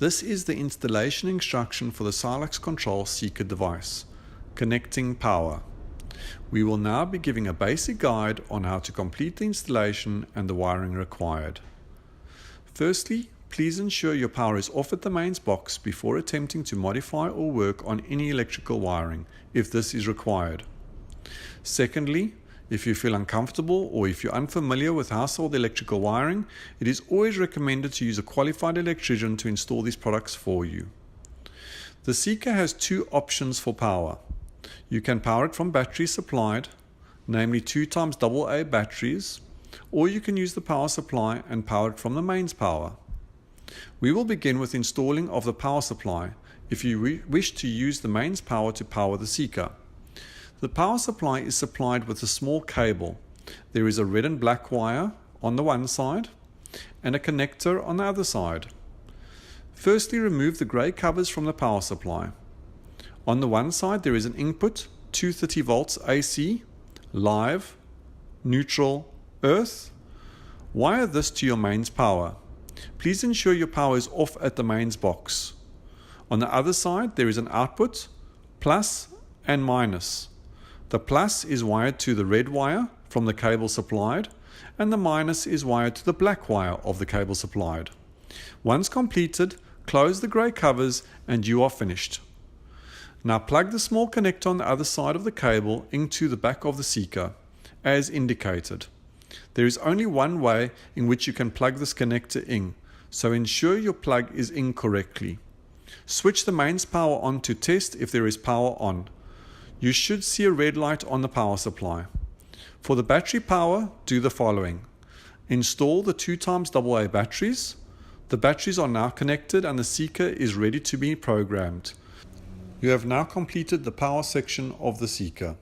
This is the installation instruction for the Silux Control Seeker device, connecting power. We will now be giving a basic guide on how to complete the installation and the wiring required. Firstly, please ensure your power is off at the mains box before attempting to modify or work on any electrical wiring, if this is required. Secondly, if you feel uncomfortable or if you're unfamiliar with household electrical wiring, it is always recommended to use a qualified electrician to install these products for you. The Seeker has two options for power. You can power it from batteries supplied, namely 2x AA batteries, or you can use the power supply and power it from the mains power. We will begin with installing of the power supply if you wish to use the mains power to power the Seeker. The power supply is supplied with a small cable. There is a red and black wire on the one side and a connector on the other side. Firstly, remove the grey covers from the power supply. On the one side there is an input 230 volts AC, live, neutral, earth. Wire this to your mains power. Please ensure your power is off at the mains box. On the other side there is an output, plus and minus. The plus is wired to the red wire from the cable supplied, and the minus is wired to the black wire of the cable supplied. Once completed, close the grey covers and you are finished. Now plug the small connector on the other side of the cable into the back of the Seeker, as indicated. There is only one way in which you can plug this connector in, so ensure your plug is in correctly. Switch the mains power on to test if there is power on. You should see a red light on the power supply. For the battery power, do the following. Install the 2x AA batteries. The batteries are now connected and the Seeker is ready to be programmed. You have now completed the power section of the Seeker.